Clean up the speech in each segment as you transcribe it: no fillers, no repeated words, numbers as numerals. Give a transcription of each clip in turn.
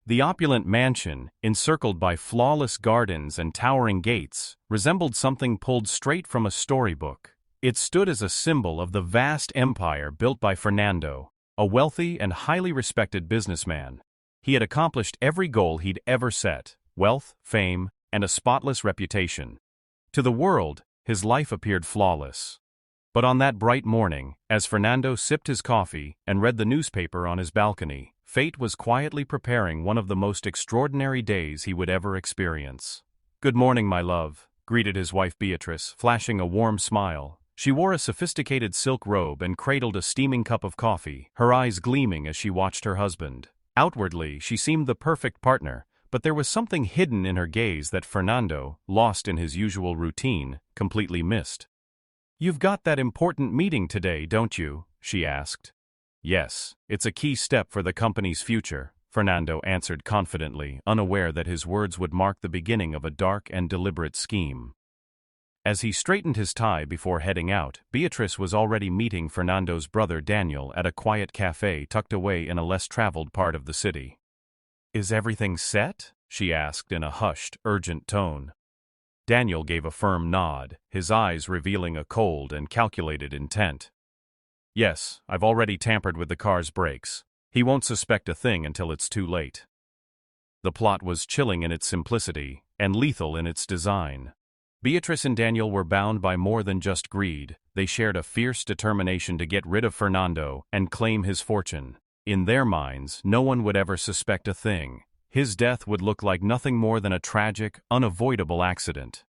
The opulent mansion, encircled by flawless gardens and towering gates, resembled something pulled straight from a storybook. It stood as a symbol of the vast empire built by Fernando, a wealthy and highly respected businessman. He had accomplished every goal he'd ever set: wealth, fame, and a spotless reputation. To the world, his life appeared flawless. But on that bright morning, as Fernando sipped his coffee and read the newspaper on his balcony, fate was quietly preparing one of the most extraordinary days he would ever experience. "Good morning, my love," greeted his wife Beatrice, flashing a warm smile. She wore a sophisticated silk robe and cradled a steaming cup of coffee, her eyes gleaming as she watched her husband. Outwardly, she seemed the perfect partner, but there was something hidden in her gaze that Fernando, lost in his usual routine, completely missed. "You've got that important meeting today, don't you?" she asked. "Yes, it's a key step for the company's future," Fernando answered confidently, unaware that his words would mark the beginning of a dark and deliberate scheme. As he straightened his tie before heading out, Beatrice was already meeting Fernando's brother Daniel at a quiet cafe tucked away in a less traveled part of the city. "Is everything set?" she asked in a hushed, urgent tone. Daniel gave a firm nod, his eyes revealing a cold and calculated intent. "Yes, I've already tampered with the car's brakes. He won't suspect a thing until it's too late." The plot was chilling in its simplicity and lethal in its design. Beatrice and Daniel were bound by more than just greed. They shared a fierce determination to get rid of Fernando and claim his fortune. In their minds, no one would ever suspect a thing. His death would look like nothing more than a tragic, unavoidable accident.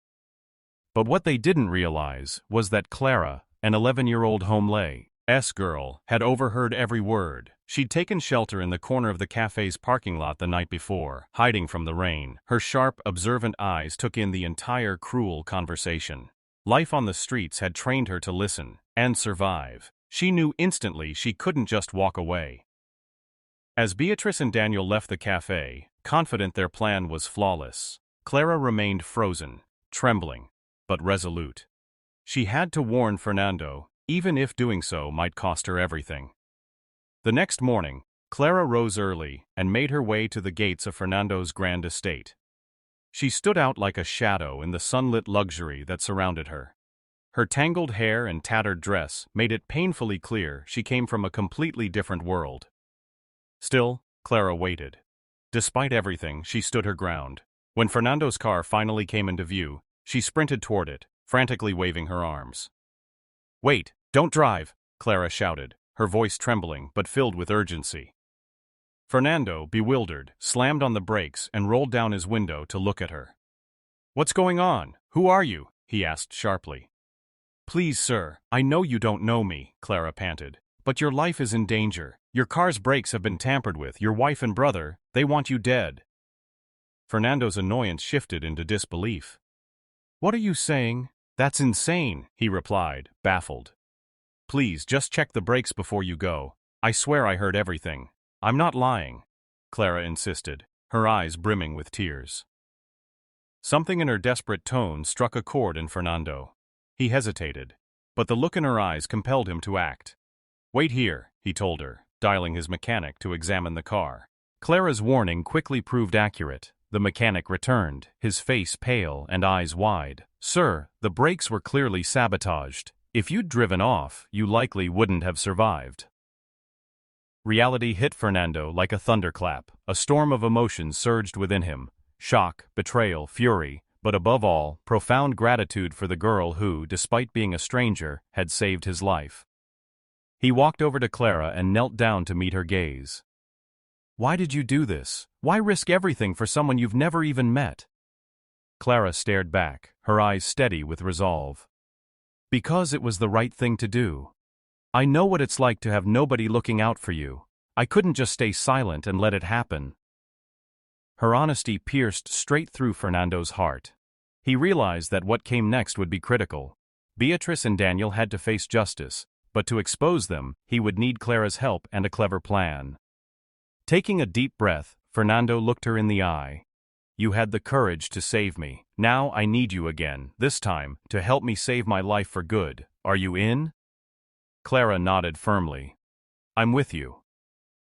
But what they didn't realize was that Clara, an 11-year-old homeless girl, had overheard every word. She'd taken shelter in the corner of the cafe's parking lot the night before, hiding from the rain. Her sharp, observant eyes took in the entire cruel conversation. Life on the streets had trained her to listen and survive. She knew instantly she couldn't just walk away. As Beatrice and Daniel left the cafe, confident their plan was flawless, Clara remained frozen, trembling, but resolute. She had to warn Fernando, even if doing so might cost her everything. The next morning, Clara rose early and made her way to the gates of Fernando's grand estate. She stood out like a shadow in the sunlit luxury that surrounded her. Her tangled hair and tattered dress made it painfully clear she came from a completely different world. Still, Clara waited. Despite everything, she stood her ground. When Fernando's car finally came into view, she sprinted toward it, frantically waving her arms. "Wait, don't drive!" Clara shouted, her voice trembling but filled with urgency. Fernando, bewildered, slammed on the brakes and rolled down his window to look at her. "What's going on? Who are you?" he asked sharply. "Please, sir, I know you don't know me," Clara panted, "but your life is in danger. Your car's brakes have been tampered with. Your wife and brother, they want you dead." Fernando's annoyance shifted into disbelief. "What are you saying? That's insane," he replied, baffled. "Please, just check the brakes before you go. I swear I heard everything. I'm not lying," Clara insisted, her eyes brimming with tears. Something in her desperate tone struck a chord in Fernando. He hesitated, but the look in her eyes compelled him to act. "Wait here," he told her, dialing his mechanic to examine the car. Clara's warning quickly proved accurate. The mechanic returned, his face pale and eyes wide. "Sir, the brakes were clearly sabotaged. If you'd driven off, you likely wouldn't have survived." Reality hit Fernando like a thunderclap. A storm of emotions surged within him: shock, betrayal, fury, but above all, profound gratitude for the girl who, despite being a stranger, had saved his life. He walked over to Clara and knelt down to meet her gaze. "Why did you do this? Why risk everything for someone you've never even met?" Clara stared back, her eyes steady with resolve. "Because it was the right thing to do. I know what it's like to have nobody looking out for you. I couldn't just stay silent and let it happen." Her honesty pierced straight through Fernando's heart. He realized that what came next would be critical. Beatrice and Daniel had to face justice, but to expose them, he would need Clara's help and a clever plan. Taking a deep breath, Fernando looked her in the eye. "You had the courage to save me. Now I need you again, this time, to help me save my life for good. Are you in?" Clara nodded firmly. "I'm with you."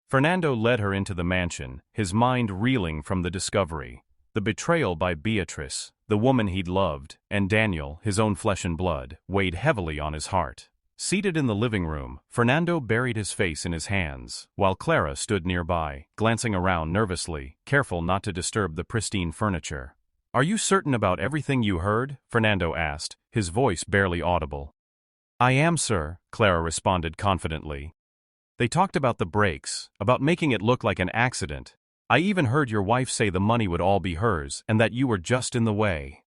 Fernando led her into the mansion, his mind reeling from the discovery. The betrayal by Beatrice, the woman he'd loved, and Daniel, his own flesh and blood, weighed heavily on his heart. Seated in the living room, Fernando buried his face in his hands, while Clara stood nearby, glancing around nervously, careful not to disturb the pristine furniture. "Are you certain about everything you heard?" Fernando asked, his voice barely audible. "I am, sir," Clara responded confidently. "They talked about the breaks, about making it look like an accident. I even heard your wife say the money would all be hers and that you were just in the way."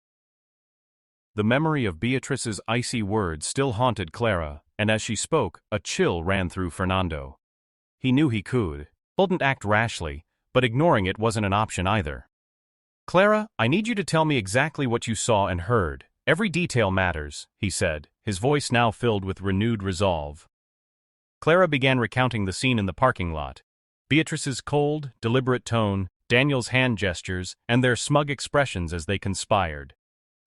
The memory of Beatrice's icy words still haunted Clara, and as she spoke, a chill ran through Fernando. He knew he couldn't act rashly, but ignoring it wasn't an option either. "Clara, I need you to tell me exactly what you saw and heard. Every detail matters," he said, his voice now filled with renewed resolve. Clara began recounting the scene in the parking lot. Beatrice's cold, deliberate tone, Daniel's hand gestures, and their smug expressions as they conspired.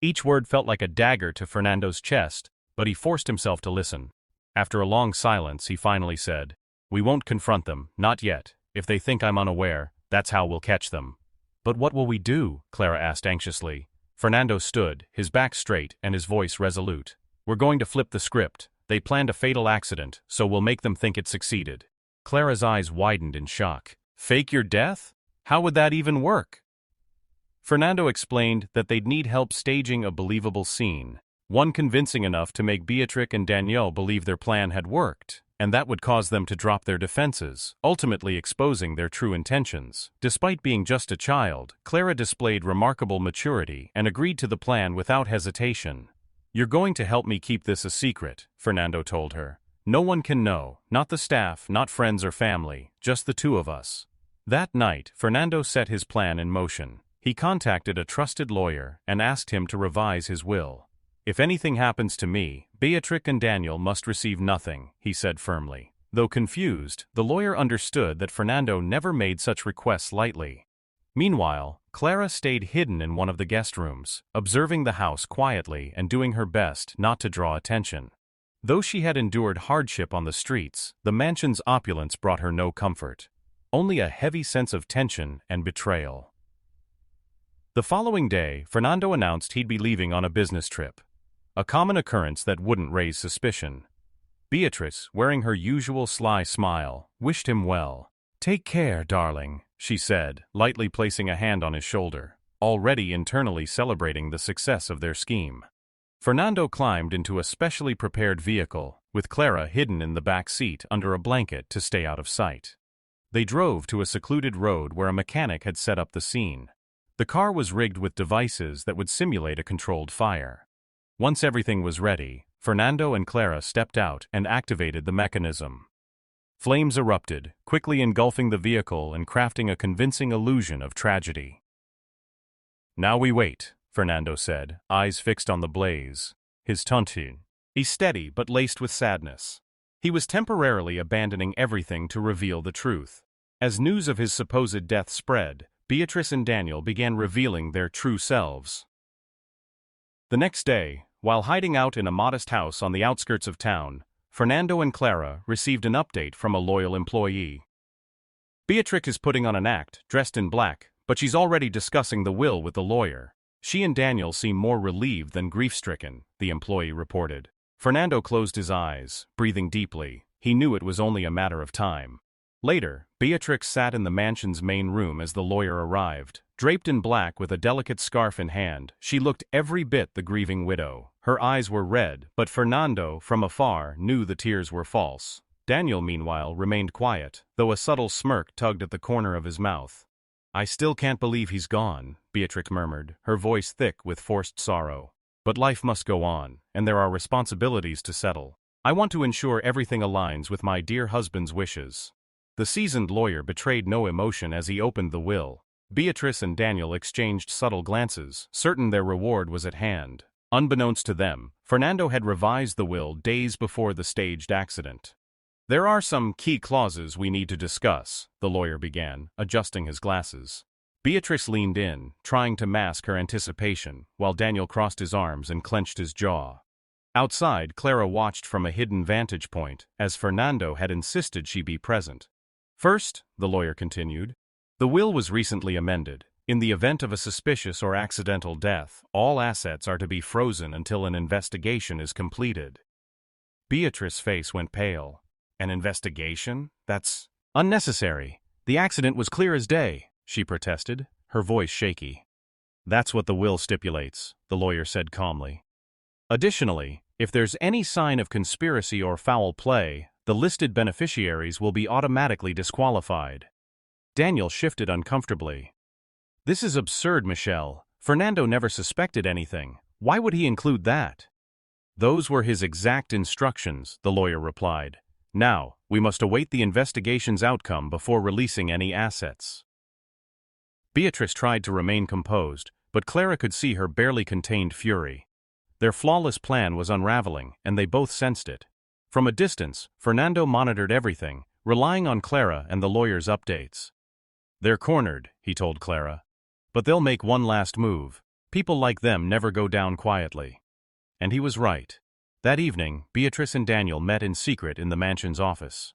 Each word felt like a dagger to Fernando's chest, but he forced himself to listen. After a long silence, he finally said, "We won't confront them, not yet. If they think I'm unaware, that's how we'll catch them." "But what will we do?" Clara asked anxiously. Fernando stood, his back straight and his voice resolute. "We're going to flip the script. They planned a fatal accident, so we'll make them think it succeeded." Clara's eyes widened in shock. "Fake your death? How would that even work?" Fernando explained that they'd need help staging a believable scene, one convincing enough to make Beatrice and Daniel believe their plan had worked, and that would cause them to drop their defenses, ultimately exposing their true intentions. Despite being just a child, Clara displayed remarkable maturity and agreed to the plan without hesitation. "You're going to help me keep this a secret," Fernando told her. "No one can know, not the staff, not friends or family, just the two of us." That night, Fernando set his plan in motion. He contacted a trusted lawyer and asked him to revise his will. "If anything happens to me, Beatrice and Daniel must receive nothing," he said firmly. Though confused, the lawyer understood that Fernando never made such requests lightly. Meanwhile, Clara stayed hidden in one of the guest rooms, observing the house quietly and doing her best not to draw attention. Though she had endured hardship on the streets, the mansion's opulence brought her no comfort. Only a heavy sense of tension and betrayal. The following day, Fernando announced he'd be leaving on a business trip. A common occurrence that wouldn't raise suspicion. Beatrice, wearing her usual sly smile, wished him well. "Take care, darling," she said, lightly placing a hand on his shoulder, already internally celebrating the success of their scheme. Fernando climbed into a specially prepared vehicle, with Clara hidden in the back seat under a blanket to stay out of sight. They drove to a secluded road where a mechanic had set up the scene. The car was rigged with devices that would simulate a controlled fire. Once everything was ready, Fernando and Clara stepped out and activated the mechanism. Flames erupted, quickly engulfing the vehicle and crafting a convincing illusion of tragedy. "Now we wait," Fernando said, eyes fixed on the blaze. His tone steady but laced with sadness. He was temporarily abandoning everything to reveal the truth. As news of his supposed death spread, Beatrice and Daniel began revealing their true selves. The next day, while hiding out in a modest house on the outskirts of town, Fernando and Clara received an update from a loyal employee. "Beatrice is putting on an act, dressed in black, but she's already discussing the will with the lawyer. She and Daniel seem more relieved than grief-stricken," the employee reported. Fernando closed his eyes, breathing deeply. He knew it was only a matter of time. Later, Beatrice sat in the mansion's main room as the lawyer arrived. Draped in black with a delicate scarf in hand, she looked every bit the grieving widow. Her eyes were red, but Fernando, from afar, knew the tears were false. Daniel, meanwhile, remained quiet, though a subtle smirk tugged at the corner of his mouth. "I still can't believe he's gone," Beatrice murmured, her voice thick with forced sorrow. "But life must go on, and there are responsibilities to settle. I want to ensure everything aligns with my dear husband's wishes." The seasoned lawyer betrayed no emotion as he opened the will. Beatrice and Daniel exchanged subtle glances, certain their reward was at hand. Unbeknownst to them, Fernando had revised the will days before the staged accident. "There are some key clauses we need to discuss," the lawyer began, adjusting his glasses. Beatrice leaned in, trying to mask her anticipation, while Daniel crossed his arms and clenched his jaw. Outside, Clara watched from a hidden vantage point, as Fernando had insisted she be present. First, the lawyer continued, the will was recently amended. In the event of a suspicious or accidental death, all assets are to be frozen until an investigation is completed. Beatrice's face went pale. An investigation? That's unnecessary. The accident was clear as day, she protested, her voice shaky. That's what the will stipulates, the lawyer said calmly. Additionally, if there's any sign of conspiracy or foul play, the listed beneficiaries will be automatically disqualified. Daniel shifted uncomfortably. This is absurd, Michelle. Fernando never suspected anything. Why would he include that? Those were his exact instructions, the lawyer replied. Now, we must await the investigation's outcome before releasing any assets. Beatrice tried to remain composed, but Clara could see her barely contained fury. Their flawless plan was unraveling, and they both sensed it. From a distance, Fernando monitored everything, relying on Clara and the lawyer's updates. They're cornered, he told Clara. But they'll make one last move. People like them never go down quietly. And he was right. That evening, Beatrice and Daniel met in secret in the mansion's office.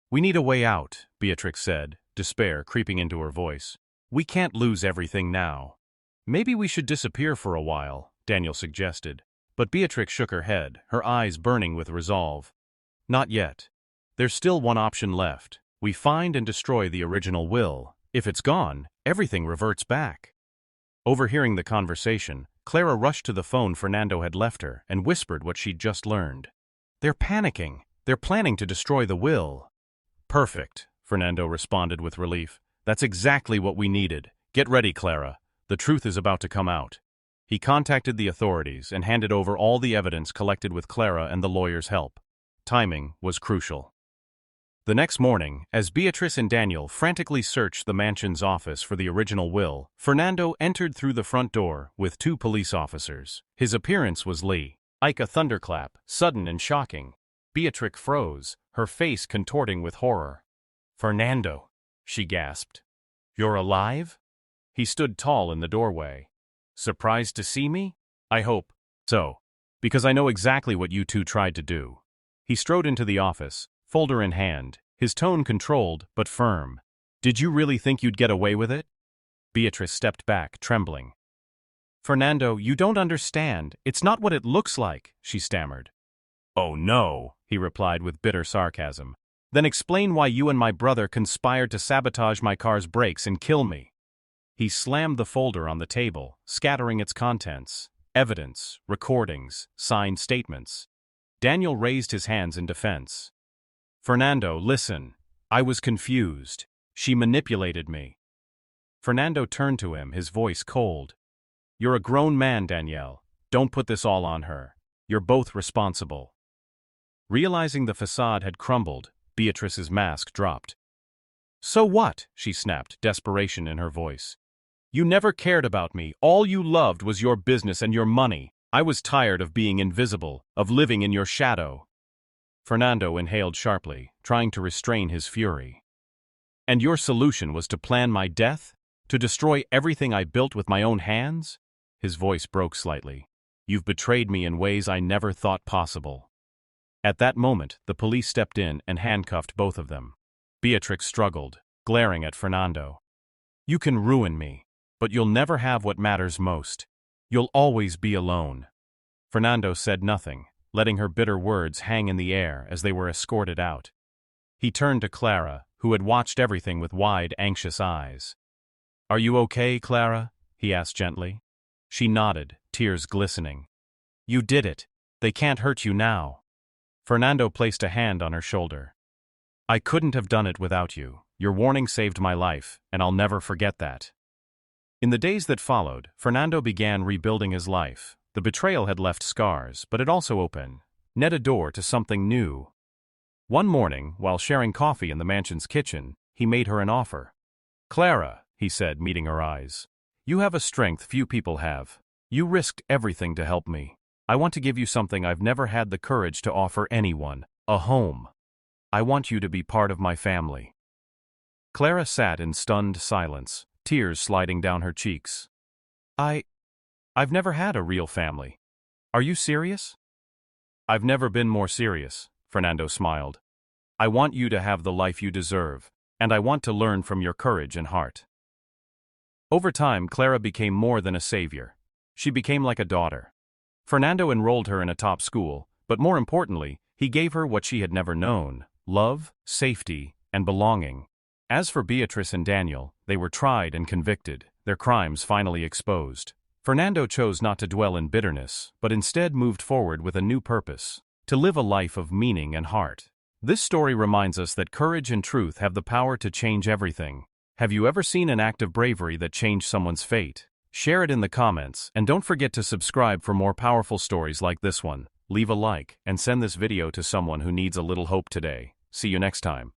We need a way out, Beatrix said, despair creeping into her voice. We can't lose everything now. Maybe we should disappear for a while, Daniel suggested. But Beatrix shook her head, her eyes burning with resolve. Not yet. There's still one option left. We find and destroy the original will. If it's gone, everything reverts back. Overhearing the conversation, Clara rushed to the phone Fernando had left her and whispered what she'd just learned. They're panicking. They're planning to destroy the will. Perfect, Fernando responded with relief. That's exactly what we needed. Get ready, Clara. The truth is about to come out. He contacted the authorities and handed over all the evidence collected with Clara and the lawyer's help. Timing was crucial. The next morning, as Beatrice and Daniel frantically searched the mansion's office for the original will, Fernando entered through the front door with 2 police officers. His appearance was like a thunderclap, sudden and shocking. Beatrix froze, her face contorting with horror. Fernando, she gasped. You're alive? He stood tall in the doorway. Surprised to see me? I hope so, because I know exactly what you two tried to do. He strode into the office, folder in hand, his tone controlled but firm. Did you really think you'd get away with it? Beatrice stepped back, trembling. Fernando, you don't understand. It's not what it looks like, she stammered. Oh no, he replied with bitter sarcasm. Then explain why you and my brother conspired to sabotage my car's brakes and kill me. He slammed the folder on the table, scattering its contents. Evidence, recordings, signed statements. Daniel raised his hands in defense. Fernando, listen. I was confused. She manipulated me. Fernando turned to him, his voice cold. You're a grown man, Danielle. Don't put this all on her. You're both responsible. Realizing the facade had crumbled, Beatrice's mask dropped. So what? She snapped, desperation in her voice. You never cared about me. All you loved was your business and your money. I was tired of being invisible, of living in your shadow. Fernando inhaled sharply, trying to restrain his fury. And your solution was to plan my death? To destroy everything I built with my own hands? His voice broke slightly. You've betrayed me in ways I never thought possible. At that moment, the police stepped in and handcuffed both of them. Beatrix struggled, glaring at Fernando. You can ruin me, but you'll never have what matters most. You'll always be alone. Fernando said nothing, letting her bitter words hang in the air as they were escorted out. He turned to Clara, who had watched everything with wide, anxious eyes. Are you okay, Clara? He asked gently. She nodded, tears glistening. You did it. They can't hurt you now. Fernando placed a hand on her shoulder. I couldn't have done it without you. Your warning saved my life, and I'll never forget that. In the days that followed, Fernando began rebuilding his life. The betrayal had left scars, but it also opened a door to something new. One morning, while sharing coffee in the mansion's kitchen, he made her an offer. Clara, he said, meeting her eyes, you have a strength few people have. You risked everything to help me. I want to give you something I've never had the courage to offer anyone, a home. I want you to be part of my family. Clara sat in stunned silence, tears sliding down her cheeks. I've never had a real family. Are you serious? I've never been more serious, Fernando smiled. I want you to have the life you deserve, and I want to learn from your courage and heart." Over time, Clara became more than a savior. She became like a daughter. Fernando enrolled her in a top school, but more importantly, he gave her what she had never known: love, safety, and belonging. As for Beatrice and Daniel, they were tried and convicted, their crimes finally exposed. Fernando chose not to dwell in bitterness, but instead moved forward with a new purpose: to live a life of meaning and heart. This story reminds us that courage and truth have the power to change everything. Have you ever seen an act of bravery that changed someone's fate? Share it in the comments, and don't forget to subscribe for more powerful stories like this one. Leave a like, and send this video to someone who needs a little hope today. See you next time.